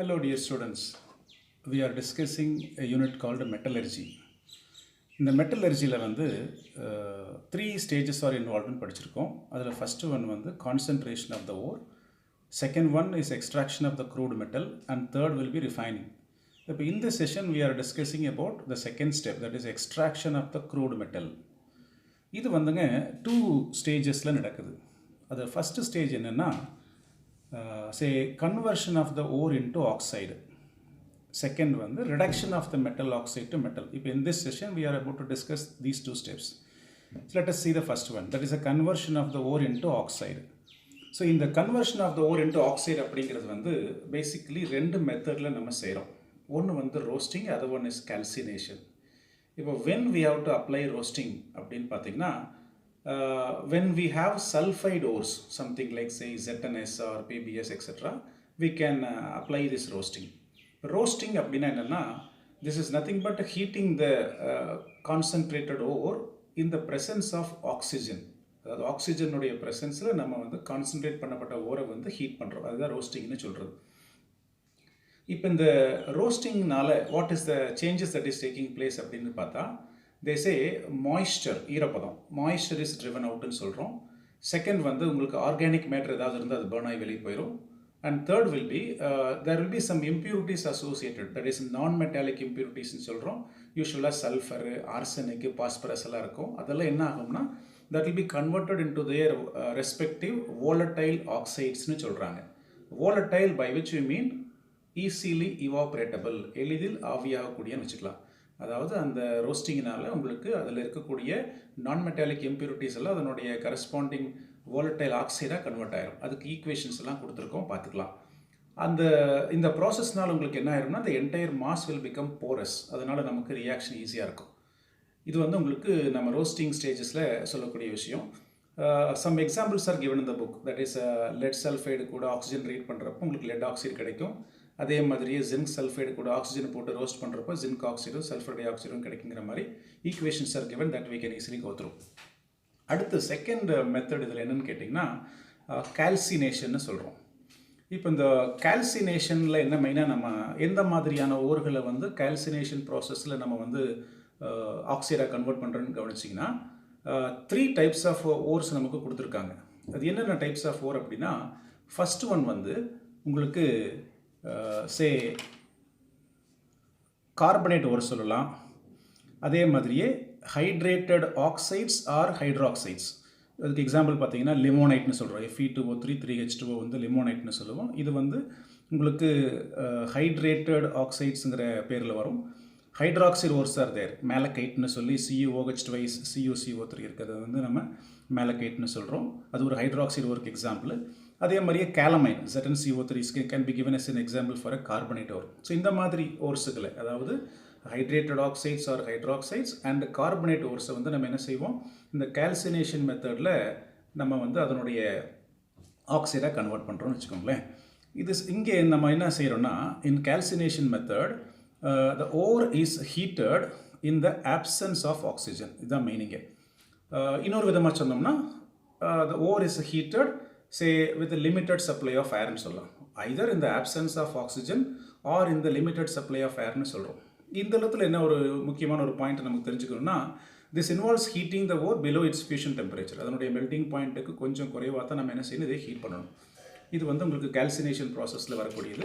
Hello dear students, we are discussing a unit called metallurgy. இந்த மெட்டலர்ஜியில் வந்து three stages R இன்வால்வ்னு படிச்சிருக்கோம். அதில் ஃபஸ்ட்டு ஒன் வந்து concentration of the ore, second one is extraction of the crude metal and third will be refining. இப்போ இந்த session we are discussing about the second step, that is extraction of the crude metal. இது வந்துங்க two ஸ்டேஜஸில் நடக்குது. அது first stage என்னென்னா conversion of the ore into oxide. Second one, the reduction of the metal oxide to metal. In this session, we are about to discuss these two steps. So let us see the first one, that is a conversion of the ore into oxide. So in the conversion of the ore into oxide, basically two methods we do. One is roasting, other one is calcination. When we have to apply roasting, when we have sulfide ores, something like say ZNS or PBS, etc., we can apply this roasting. Roasting அப்படினா என்னன்னா, this is nothing but heating the concentrated ore in the presence of oxygen. அதாவது ஆக்சிஜனுடைய ப்ரெசன்ஸில் நம்ம வந்து concentrate பண்ணப்பட்ட ஓரை வந்து heat பண்ணுறோம். அதுதான் ரோஸ்டிங்னு சொல்கிறது. இப்போ இந்த ரோஸ்டிங்னால what is the changes that is taking place அப்படின்னு பார்த்தா, தே சே மாய்ஸ்சர், ஈரப்பதம், மாய்ஸ்சர் இஸ் ட்ரிவன் அவுட்னு சொல்கிறோம். செகண்ட் வந்து உங்களுக்கு ஆர்கானிக் மேட்டர் ஏதாவது இருந்தால் அது பர்ன் ஆகி வெளியே போயிடும். And third will be, there will be some impurities associated, that is non-metallic impurities in சொல்கிறோம். யூஸ்வலாக சல்ஃபர், ஆர்சனிக், பாஸ்பரஸ் எல்லாம் இருக்கும். அதெல்லாம் என்ன ஆகும்னா, that will be converted into their respective volatile oxides-னு சொல்கிறாங்க. Volatile by which we mean easily evaporatable, எளிதில் ஆவியாகக்கூடியன்னு வச்சுக்கலாம். அதாவது அந்த ரோஸ்டிங்கினால உங்களுக்கு அதில் இருக்கக்கூடிய நான்-மெட்டாலிக் இம்ப்யூரிட்டிஸ் எல்லாம் அதனுடைய கரஸ்பாண்டிங் volatile ஆக்சைடாக கன்வெர்ட் ஆகிரும். அதுக்கு ஈக்குவேஷன்ஸ் எல்லாம் கொடுத்துருக்கோம், பார்த்துக்கலாம். இந்த ப்ராசஸ்னால் உங்களுக்கு என்ன ஆயிரும்னா, the entire mass will become porous. அதனால் நமக்கு ரியாக்ஷன் ஈஸியாக இருக்கும். இது வந்து உங்களுக்கு நம்ம ரோஸ்டிங் ஸ்டேஜஸில் சொல்லக்கூடிய விஷயம். Some examples are given in the book, that is lead sulfide கூட ஆக்சிஜன் ரீட் பண்ணுறப்போ உங்களுக்கு லெட் ஆக்சைடு கிடைக்கும். அதே மாதிரியே ஜிங்க் சல்ஃபைடு கூட ஆக்சிஜன் போட்டு ரோஸ்ட் பண்ணுறப்போ ஜிங்க் ஆக்சைடும் சல்ஃபர் டை ஆக்சைடும் கிடைக்குங்கிற மாதிரி equations are given that we can easily go through. அடுத்து செகண்ட் மெத்தட் இதில் என்னென்னு கேட்டிங்கன்னா, கால்சினேஷன்னு சொல்கிறோம். இப்போ இந்த கால்சினேஷனில் என்ன மெயினாக நம்ம எந்த மாதிரியான ஓர்களை வந்து கால்சினேஷன் ப்ராசஸில் நம்ம வந்து ஆக்சைடாக கன்வெர்ட் பண்ணுறோன்னு கவனிச்சிங்கன்னா, 3 டைப்ஸ் ஆஃப் ஓர்ஸ் நமக்கு கொடுத்துருக்காங்க. அது என்னென்ன டைப்ஸ் ஆஃப் ஓர் அப்படின்னா, ஃபஸ்ட்டு ஒன் வந்து உங்களுக்கு கார்பனேட் ஓர் சொல்லலாம். அதே மாதிரியே ஹைட்ரேட்டட் ஆக்சைட்ஸ் ஆர் ஹைட்ராக்சைட்ஸ். அதுக்கு எக்ஸாம்பிள் பார்த்தீங்கன்னா லிமோனைட்னு சொல்கிறோம். Fe2O3 3H2O வந்து லிமோனைட்னு சொல்லுவோம். இது வந்து உங்களுக்கு ஹைட்ரேட்டட் ஆக்சைட்ஸுங்கிற பேரில் வரும். ஹைட்ராக்சைடு ஓர்ஸ் ஆர் தேர், மேலக்கைட்னு சொல்லி CuOH2 CuCO3 இருக்கிறது வந்து நம்ம மேலக்கைட்னு சொல்கிறோம். அது ஒரு ஹைட்ராக்சைடு ஓருக்கு எக்ஸாம்பிள். அதே மாதிரியே calamine ZnCO3 can be given as an example for a carbonate ore. So இந்த மாதிரி ஓர்ஸுகளை, அதாவது hydrated oxides or hydroxides and carbonate ஓர்ஸை வந்து நம்ம என்ன செய்வோம், இந்த கால்சினேஷன் மெத்தடில் நம்ம வந்து அதனுடைய ஆக்சைடாக கன்வெர்ட் பண்ணுறோம்னு வச்சுக்கோங்களேன். இது இங்கே நம்ம என்ன செய்கிறோன்னா, in calcination method the ore is heated in the absence of oxygen. இதுதான் மீனிங்கே. இன்னொரு விதமாக சொன்னோம்னா, the ore is heated with a limited supply of air னு சொல்லலாம். either in the absence of oxygen or in the limited supply of air னு சொல்கிறோம். இந்த இடத்துல என்ன ஒரு முக்கியமான ஒரு பாயிண்ட் நமக்கு தெரிஞ்சுக்கணும்னா, this involves heating the ore below its fusion temperature. அதனுடைய மெல்டிங் பாயிண்ட்டுக்கு கொஞ்சம் குறைவாக தான் நம்ம என்ன செய்யணும், இதை ஹீட் பண்ணணும். இது வந்து உங்களுக்கு கால்சினேஷன் ப்ராசஸில் வரக்கூடியது.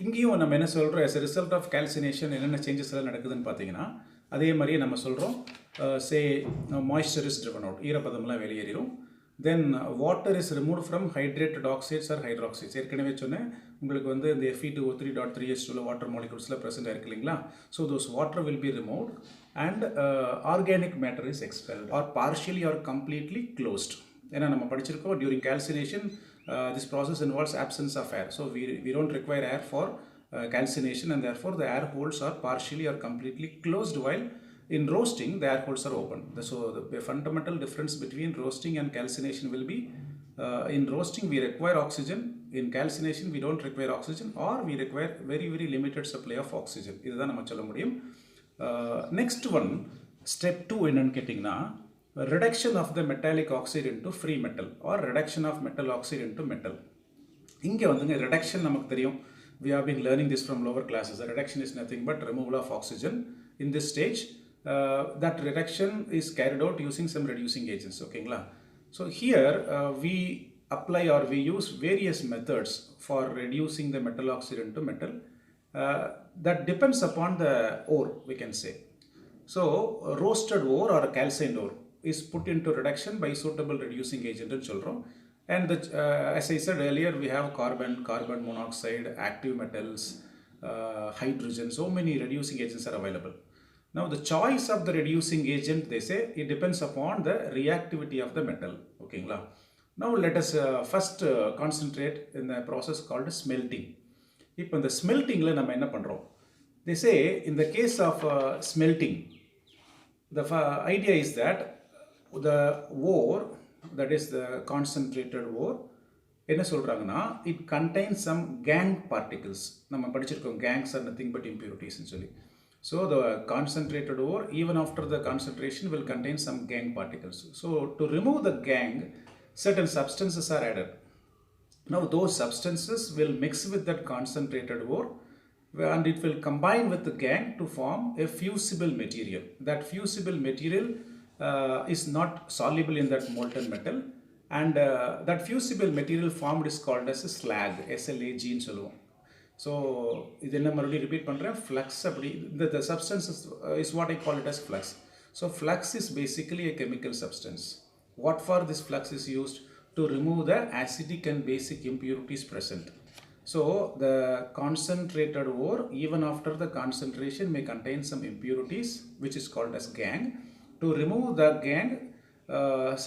இங்கேயும் நம்ம என்ன சொல்கிறோம், as a result of calcination என்னென்ன சேஞ்சஸ் எல்லாம் நடக்குதுன்னு பார்த்தீங்கன்னா, அதே மாதிரியே நம்ம சொல்கிறோம் moisture is driven out, ஈரப்பதம்லாம் வெளியேறிடும். Then water is remove from hydrated oxides or hydroxides. ஏற்கனவே சொன்னேன் உங்களுக்கு வந்து இந்த Fe2O3.3H2 வாட்டர் மாலிகூல்ஸில் ப்ரெசென்ட் ஆயிருக்கு இல்லைங்களா. So those water will be removed and organic matter is expelled or partially or completely closed. ஏன்னா நம்ம படிச்சிருக்கோம், during calcination this process involves absence of air. So we don't require air for calcination and therefore the air holes are partially or completely closed, while in roasting the air holes are open. So the fundamental difference between roasting and calcination will be, in roasting we require oxygen, in calcination we don't require oxygen, or we require very very limited supply of oxygen. இதுதான் நம்ம சொல்ல முடியும். Next one, step 2 என்னன்னு கேட்டிங்கன்னா, reduction of the metallic oxide into free metal or reduction of metal oxide into metal. இங்கே வந்துங்க reduction நமக்கு தெரியும், We have been learning this from lower classes. The reduction is nothing but removal of oxygen. In this stage, that reduction is carried out using some reducing agents. Okay, so here we apply or we use various methods for reducing the metal oxide into metal. That depends upon the ore, we can say. So roasted ore or calcined ore is put into reduction by suitable reducing agent in children. And as I said earlier, we have carbon monoxide, active metals, hydrogen, so many reducing agents are available. Now the choice of the reducing agent, they say, it depends upon the reactivity of the metal. Okay, now let us first concentrate in the process called smelting. இப்போ இந்த ஸ்மெல்ட்டிங்கில் நம்ம என்ன பண்ணுறோம்? They say in the case of smelting, the idea is that the ore, that is the concentrated ore, என்ன சொல்கிறாங்கன்னா, it contains some gang particles. நம்ம படிச்சிருக்கோம், gangs are nothing but impurities ன்னு சொல்லி. So the concentrated ore, even after the concentration, will contain some gang particles. So to remove the gang, certain substances are added. Now those substances will mix with that concentrated ore and it will combine with the gang to form a fusible material. That fusible material is not soluble in that molten metal, and that fusible material formed is called as a slag, SLAG ன்னு சொல்லுவோம். So இது என்ன மறுபடியும் repeat பண்ணுறேன், flux அப்படி the substance is what I call it as flux. So flux is basically a chemical substance. What for this flux is used? To remove the acidic and basic impurities present. So the concentrated ore, even after the concentration, may contain some impurities which is called as gang. To remove the gang,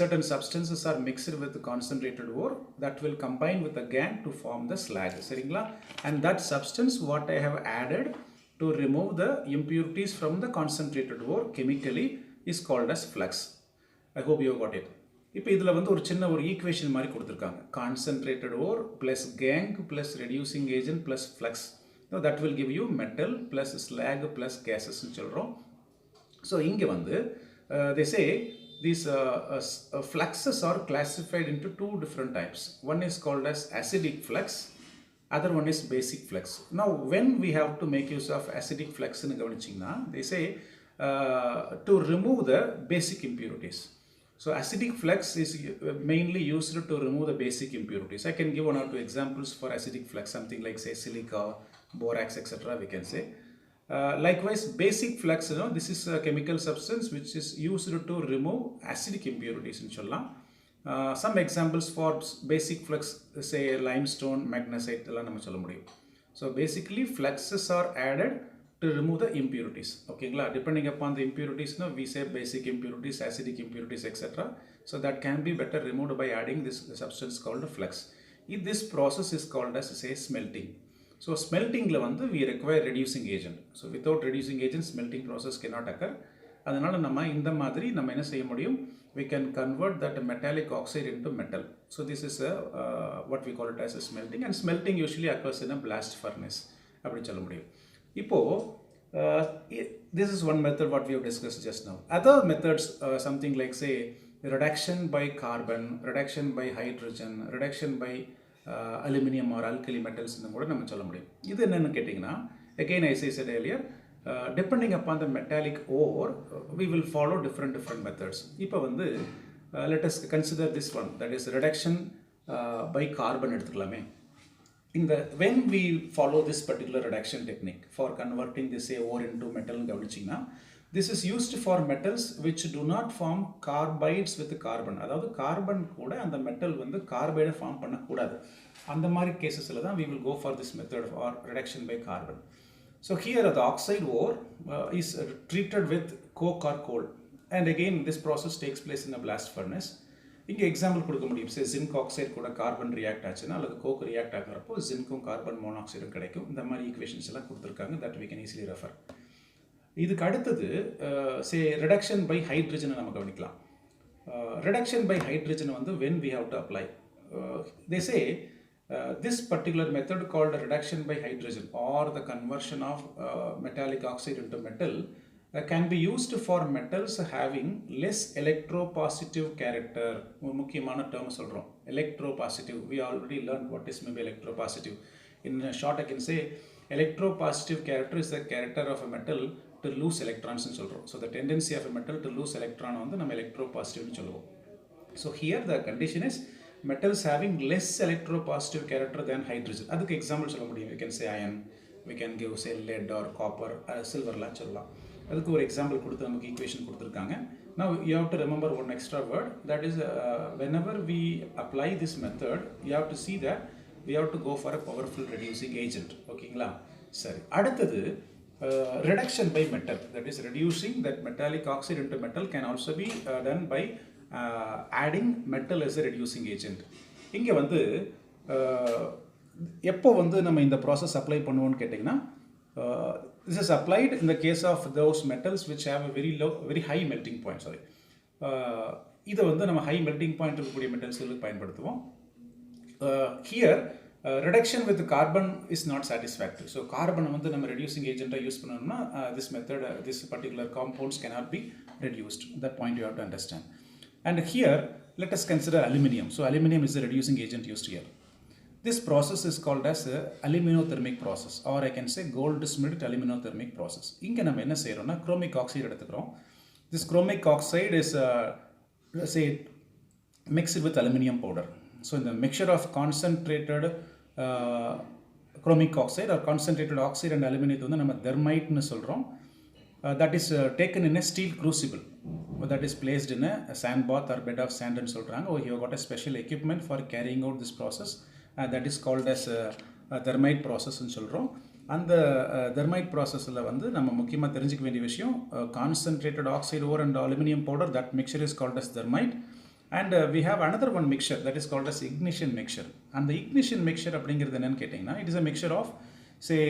certain substances are mixed with the concentrated ore that will combine with the gang to form the slag. And that substance what I have added to remove the impurities from the concentrated ore chemically is called as flux. I hope you got it. இப்போ இதில் வந்து ஒரு சின்ன ஒரு equation மாதிரி கொடுத்துருக்காங்க. Concentrated ore plus gangue plus reducing agent plus flux. That will give you metal plus slag plus கேஸஸ்ன்னு சொல்கிறோம். ஸோ இங்கே வந்து they say these fluxes are classified into two different types. One is called as acidic flux, other one is basic flux. Now when we have to make use of acidic flux ன்னு கவனிச்சிங்கன்னா, they say to remove the basic impurities. So acidic flux is mainly used to remove the basic impurities. I can give one or two examples for acidic flux, something like say silica, borax, etc. we can say. Likewise, basic flux, this is a chemical substance which is used to remove acidic impurities in Cholla. Some examples for basic flux, say limestone, magnesite, so basically fluxes are added to remove the impurities. Okay, depending upon the impurities, we say basic impurities, acidic impurities, etc. So that can be better removed by adding this substance called flux. This process is called as say smelting. So smelting we require reducing agent. So without reducing agent, smelting process cannot occur. அதனால நம்ம இந்த மாதிரி நம்ம என்ன செய்ய முடியும், we can convert that metallic oxide into metal. So this is what we call it as a smelting, and smelting usually occurs in a blast furnace அப்படி சொல்ல முடியும். This is one method what we have discussed just now. Other methods, something like say reduction by carbon, reduction by hydrogen, reduction by aluminum or alkali metals in கூட நம்ம சொல்ல முடியும். இது என்னன்னு கேட்டிங்கன்னா, again as I said earlier, depending upon the metallic ore, we will follow different methods. இப்போ வந்து let us consider this one, that is reduction by carbon எடுத்துக்கலாமே. When we follow this particular reduction technique for converting this ore into metal, this is used for metals which do not form carbides with carbon. அதாவது carbon கூட அந்த metal வந்து கார்பைடை form பண்ணக்கூடாது. அந்த மாதிரி கேசஸில் தான் we will go for this method or reduction by carbon. So here the oxide ore is treated with coke or coal, and again this process takes place in a blast furnace. இங்கே example கொடுக்க முடியும், சே zinc oxide கூட carbon react ஆச்சுன்னா அல்லது Coke react ஆகிறப்போ ஜிங்க்கும் carbon மோனாக்சைடும் கிடைக்கும். இந்த மாதிரி equations எல்லாம் கொடுத்துருக்காங்க, that we can easily refer. இதுக்கு அடுத்தது சே ரிடக்ஷன் பை ஹைட்ரஜனை நம்ம கவனிக்கலாம். ரிடக்ஷன் பை ஹைட்ரஜன் வந்து when we have to apply, they say this particular method called reduction by hydrogen or the conversion of metallic oxide into metal can be used for metals having less electropositive character. முக்கியமான term சொல்றோம், electropositive. We already learned what is maybe electropositive. In short, I can say electropositive character is the character of a metal to lose electrons னு சொல்கிறோம். So the tendency of a metal to lose electron வந்து நம்ம electropositive சொல்லுவோம். So here the condition is metals having less electropositive character than hydrogen. அதுக்கு example சொல்ல முடியும். We can say iron, we can give say lead or copper, silverலாம் சொல்லலாம். அதுக்கு ஒரு example கொடுத்து நமக்கு equation கொடுத்துருக்காங்க. Now you have to remember one extra word, that is whenever we apply this method, you have to see that we have to go for a powerful reducing agent. ஓகேங்களா? சரி, அடுத்தது reduction by metal, that is reducing that metallic oxide into metal can also be done by adding metal as a reducing agent. இங்கே வந்து எப்போ வந்து நம்ம இந்த process apply பண்ணுவோம்னு கேட்டிங்கன்னா, this is applied in the case of those metals which have a very high melting point. இதை வந்து நம்ம high melting point இருக்கக்கூடிய மெட்டல்ஸ்களுக்கு பயன்படுத்துவோம். Here reduction with carbon is not satisfactory. So carbon வந்து நம்ம reducing agent யூஸ் பண்ணணும்னா this method, this particular compounds cannot be reduced. That point you have to understand. And here let us consider aluminium. So aluminium is the reducing agent used here. This process is called as a aluminothermic process, or I can say Goldschmidt aluminothermic process. இங்கே நம்ம என்ன செய்கிறோம்னா chromic oxide எடுத்துக்கிறோம். This chromic oxide is say mixed with aluminium powder. So in the mixture of concentrated chromic oxide or concentrated oxide and aluminum வந்து நம்ம thermite னு சொல்கிறோம். That is taken in a steel crucible, that is placed in a sand bath or bed of sand னு சொல்கிறாங்க. Oh, you have got a special equipment for carrying out this process. That is called as thermite process னு சொல்கிறோம். அந்த thermite processல வந்து நம்ம முக்கியமாக தெரிஞ்சுக்க வேண்டிய விஷயம், concentrated oxide ore and aluminum powder, that mixture is called as thermite. And we have another one mixture that is called as ignition mixture. And the ignition mixture அப்படிங்கிறது என்னன்னு கேட்டிங்கன்னா, it is a mixture of say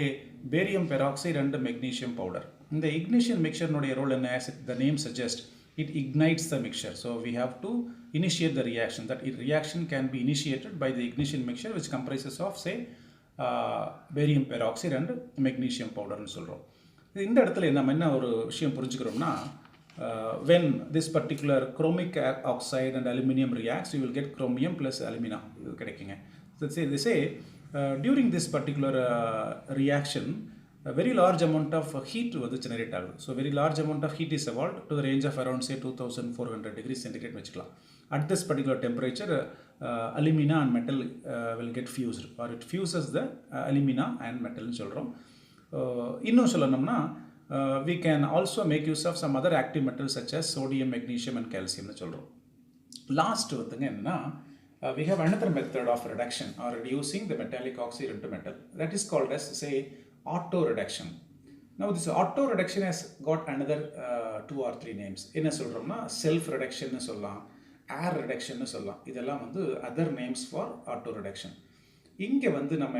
barium peroxide and magnesium powder. இந்த ignition mixture நோடைய role என்ன, as the name suggests, it ignites the mixture. So we have to initiate the reaction. That reaction can be initiated by the ignition mixture, which comprises of say barium peroxide and magnesium powder னு சொல்கிறோம். இந்த இடத்துல நம்ம என்ன ஒரு விஷயம் புரிஞ்சுக்கிறோம்னா, when this particular chromic oxide and aluminum reacts, you will get chromium plus alumina கிடைக்குங்க. So they say during this particular reaction, a very large amount of heat was generated. So very large amount of heat is evolved to the range of around say 2400 degrees centigrade வச்சுக்கலாம். At this particular temperature, alumina and metal will get fused, or it fuses the alumina and metal னு சொல்கிறோம். இன்னும் சொல்லணும்னா, we can also make use of some other active metals such as sodium, magnesium and calcium னு சொல்கிறோம். Last வந்துங்க என்னன்னா, we have another method of reduction or reducing the metallic oxide into metal, that is called as say auto reduction. Now this auto reduction has got another 2 or 3 names. என்ன சொல்கிறோம்னா, self reduction னு சொல்லலாம், air reduction னு சொல்லலாம். இதெல்லாம் வந்து other names for auto reduction. இங்கே வந்து நம்ம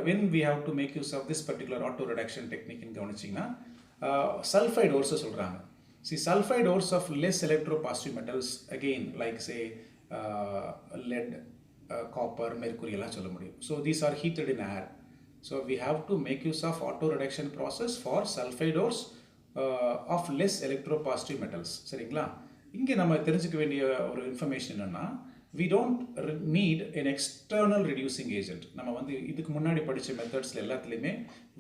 when we have to make use of this particular auto reduction technique ன்னு கவனிச்சிங்கன்னா, sulfide ores சொல்கிறாங்க. See, sulfide ores of less electropositive metals, again like say lead, copper, mercury எல்லாம் சொல்ல முடியும். So these are heated in air. So we have to make use of auto reduction process for sulfide ores of less electropositive metals. சரிங்களா? இங்கே நம்ம தெரிஞ்சுக்க வேண்டிய ஒரு information என்னன்னா, we don't need an external reducing agent. நம்ம வந்து இதுக்கு முன்னாடி படித்த மெத்தட்ஸில் எல்லாத்துலேயுமே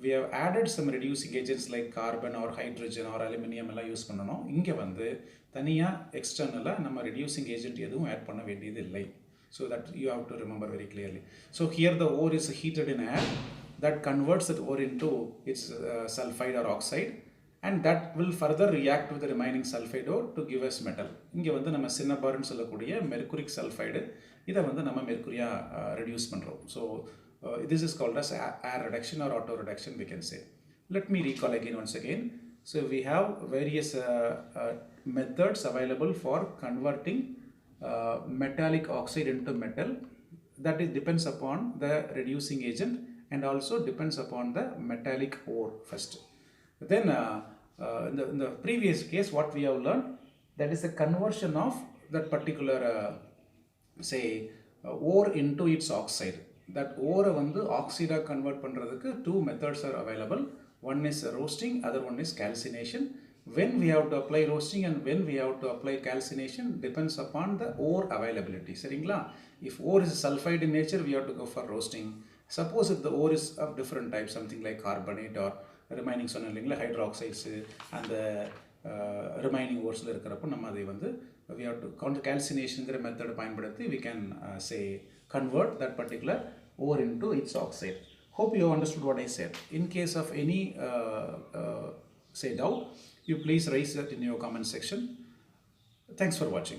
we have added some reducing agents like carbon or hydrogen or aluminum எல்லாம் யூஸ் பண்ணணும். இங்கே வந்து தனியாக எக்ஸ்டர்னலாக நம்ம reducing agent எதுவும் ஆட் பண்ண வேண்டியது இல்லை. So that you have to remember very clearly. So here the ore is heated in air, that converts that ore into its sulfide or oxide, and that will further react with the remaining sulfide ore to give us metal. இங்கே வந்து நம்ம சின்னபார்னு சொல்லக்கூடிய mercuric sulphide, இதை வந்து நம்ம மெர்குரியாக reduce பண்ணுறோம். So this is called as air reduction or auto reduction, we can say. Let me recall again once again. So we have various methods available for converting metallic oxide into metal. That is depends upon the reducing agent and also depends upon the metallic ore first. Then in the previous case, what we have learned, that is the conversion of that particular say ore into its oxide. That ore வந்து oxide convert பண்றதுக்கு 2 methods are available. One is roasting, other one is calcination. When we have to apply roasting and when we have to apply calcination depends upon the ore availability. சரிங்களா? If ore is sulfide in nature, we have to go for roasting. Suppose if the ore is of different type, something like carbonate or remaining சொன்ன இல்லைங்களா ஹைட்ராக்சைட்ஸு அந்த remaining ஓர்ஸில் இருக்கிறப்போ நம்ம அதை வந்து we have to calcination method பயன்படுத்தி we can say convert that particular ore into its oxide. Hope you have understood what I said. In case of any say doubt, you please raise that in your comment section. Thanks for watching.